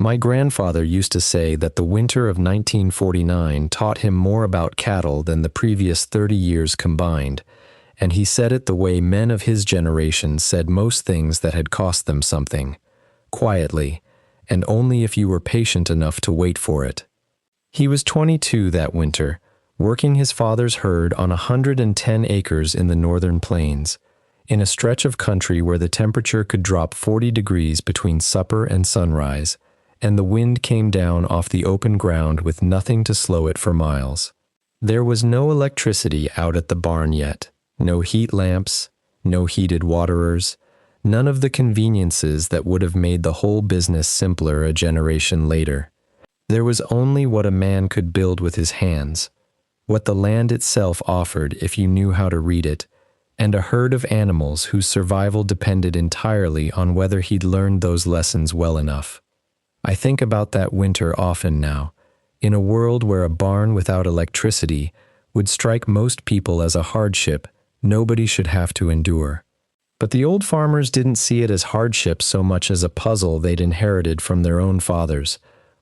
My grandfather used to say that the winter of 1949 taught him more about cattle than the previous 30 years combined, and he said it the way men of his generation said most things that had cost them something, quietly, and only if you were patient enough to wait for it. He was 22 that winter, working his father's herd on 110 acres in the northern plains, in a stretch of country where the temperature could drop 40 degrees between supper and sunrise, and the wind came down off the open ground with nothing to slow it for miles. There was no electricity out at the barn yet, no heat lamps, no heated waterers, none of the conveniences that would have made the whole business simpler a generation later. There was only what a man could build with his hands, what the land itself offered if you knew how to read it, and a herd of animals whose survival depended entirely on whether he'd learned those lessons well enough. I think about that winter often now, in a world where a barn without electricity would strike most people as a hardship nobody should have to endure. But the old farmers didn't see it as hardship so much as a puzzle they'd inherited from their own fathers,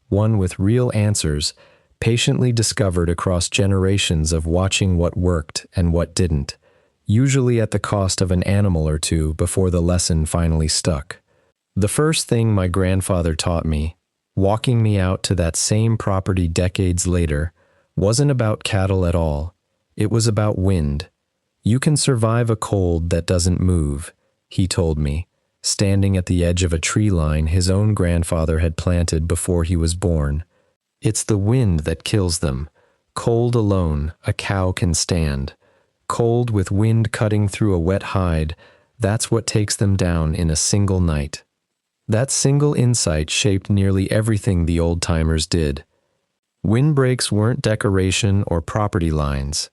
one with real answers, patiently discovered across generations of watching what worked and what didn't, usually at the cost of an animal or two before the lesson finally stuck. The first thing my grandfather taught me, walking me out to that same property decades later, wasn't about cattle at all. It was about wind. You can survive a cold that doesn't move, he told me, standing at the edge of a tree line his own grandfather had planted before he was born. It's the wind that kills them. Cold alone, a cow can stand. Cold with wind cutting through a wet hide, that's what takes them down in a single night. That single insight shaped nearly everything the old-timers did. Windbreaks weren't decoration or property lines.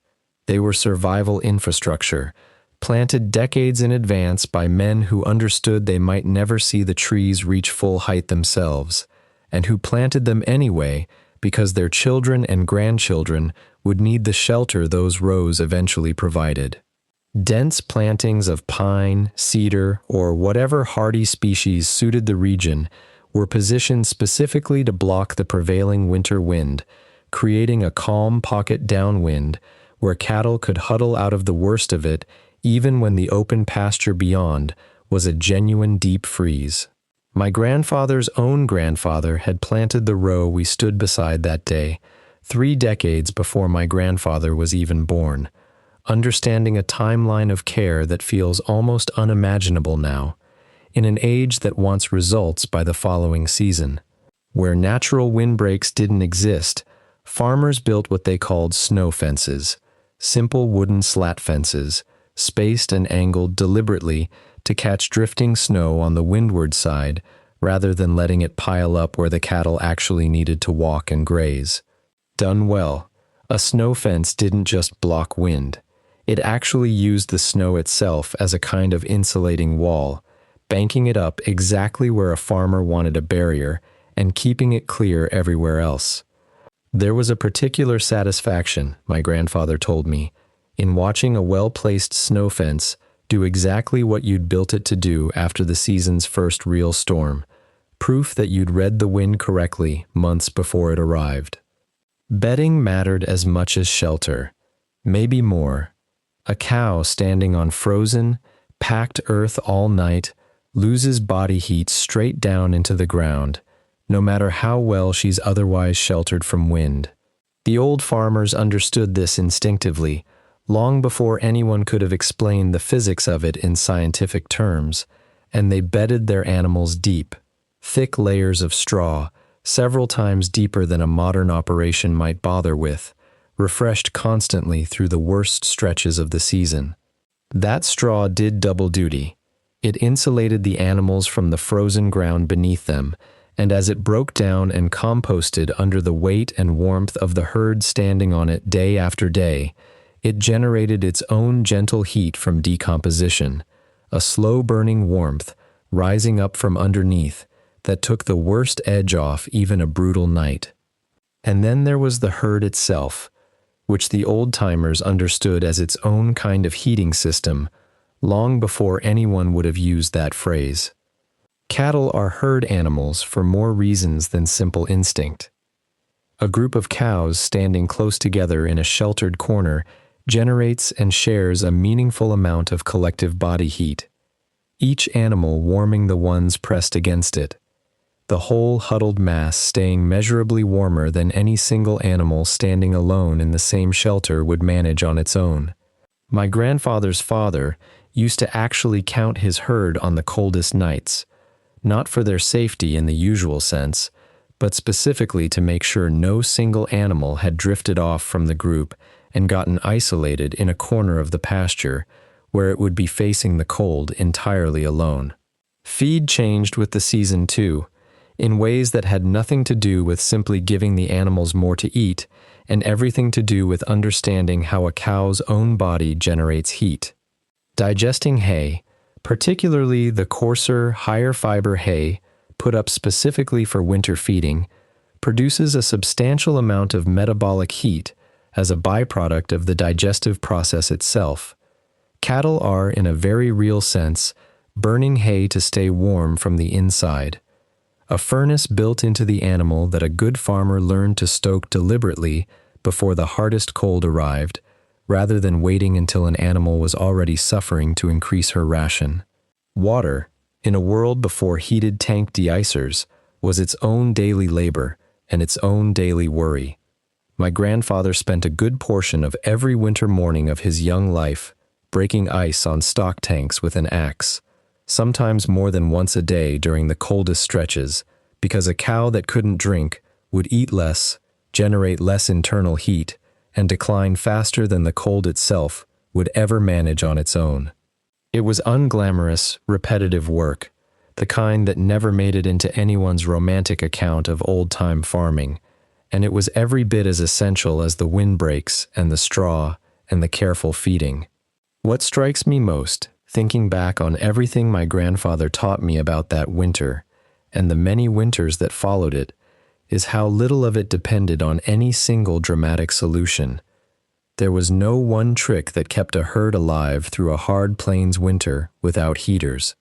They were survival infrastructure, planted decades in advance by men who understood they might never see the trees reach full height themselves, and who planted them anyway because their children and grandchildren would need the shelter those rows eventually provided. Dense plantings of pine, cedar, or whatever hardy species suited the region were positioned specifically to block the prevailing winter wind, creating a calm pocket downwind where cattle could huddle out of the worst of it even when the open pasture beyond was a genuine deep freeze. My grandfather's own grandfather had planted the row we stood beside that day, 3 decades before my grandfather was even born, understanding a timeline of care that feels almost unimaginable now, in an age that wants results by the following season. Where natural windbreaks didn't exist, farmers built what they called snow fences, simple wooden slat fences, spaced and angled deliberately to catch drifting snow on the windward side rather than letting it pile up where the cattle actually needed to walk and graze. Done well, a snow fence didn't just block wind. It actually used the snow itself as a kind of insulating wall, banking it up exactly where a farmer wanted a barrier and keeping it clear everywhere else. There was a particular satisfaction, my grandfather told me, in watching a well-placed snow fence do exactly what you'd built it to do after the season's first real storm, proof that you'd read the wind correctly months before it arrived. Bedding mattered as much as shelter, maybe more. A cow standing on frozen, packed earth all night loses body heat straight down into the ground, no matter how well she's otherwise sheltered from wind. The old farmers understood this instinctively, long before anyone could have explained the physics of it in scientific terms, and they bedded their animals deep, thick layers of straw, several times deeper than a modern operation might bother with, refreshed constantly through the worst stretches of the season. That straw did double duty. It insulated the animals from the frozen ground beneath them, and as it broke down and composted under the weight and warmth of the herd standing on it day after day, it generated its own gentle heat from decomposition, a slow-burning warmth rising up from underneath that took the worst edge off even a brutal night. And then there was the herd itself, which the old-timers understood as its own kind of heating system, long before anyone would have used that phrase. Cattle are herd animals for more reasons than simple instinct. A group of cows standing close together in a sheltered corner generates and shares a meaningful amount of collective body heat, each animal warming the ones pressed against it, the whole huddled mass staying measurably warmer than any single animal standing alone in the same shelter would manage on its own. My grandfather's father used to actually count his herd on the coldest nights, not for their safety in the usual sense, but specifically to make sure no single animal had drifted off from the group and gotten isolated in a corner of the pasture where it would be facing the cold entirely alone. Feed changed with the season too, in ways that had nothing to do with simply giving the animals more to eat and everything to do with understanding how a cow's own body generates heat. Digesting hay, particularly the coarser, higher fiber hay put up specifically for winter feeding, produces a substantial amount of metabolic heat as a byproduct of the digestive process itself. Cattle are, in a very real sense, burning hay to stay warm from the inside. A furnace built into the animal that a good farmer learned to stoke deliberately before the hardest cold arrived, rather than waiting until an animal was already suffering to increase her ration. Water, in a world before heated tank de-icers, was its own daily labor and its own daily worry. My grandfather spent a good portion of every winter morning of his young life breaking ice on stock tanks with an axe, sometimes more than once a day during the coldest stretches, because a cow that couldn't drink would eat less, generate less internal heat, and decline faster than the cold itself would ever manage on its own. It was unglamorous, repetitive work, the kind that never made it into anyone's romantic account of old-time farming, and it was every bit as essential as the windbreaks and the straw and the careful feeding. What strikes me most, thinking back on everything my grandfather taught me about that winter, and the many winters that followed it, is how little of it depended on any single dramatic solution. There was no one trick that kept a herd alive through a hard plains winter without heaters.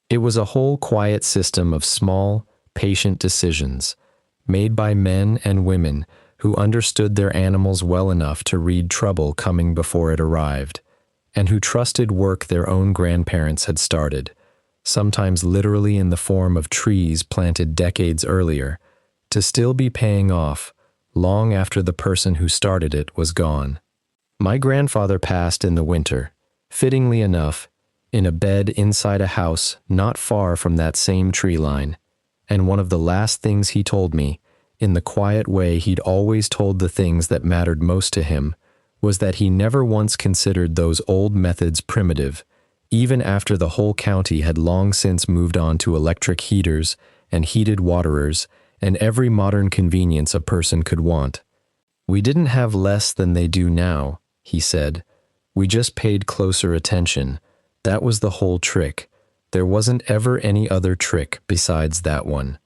It was a whole quiet system of small, patient decisions, made by men and women who understood their animals well enough to read trouble coming before it arrived, and who trusted work their own grandparents had started, sometimes literally in the form of trees planted decades earlier, to still be paying off long after the person who started it was gone. My grandfather passed in the winter, fittingly enough, in a bed inside a house not far from that same tree line, and one of the last things he told me, in the quiet way he'd always told the things that mattered most to him, was that he never once considered those old methods primitive, even after the whole county had long since moved on to electric heaters and heated waterers and every modern convenience a person could want. We didn't have less than they do now, he said. We just paid closer attention. That was the whole trick. There wasn't ever any other trick besides that one.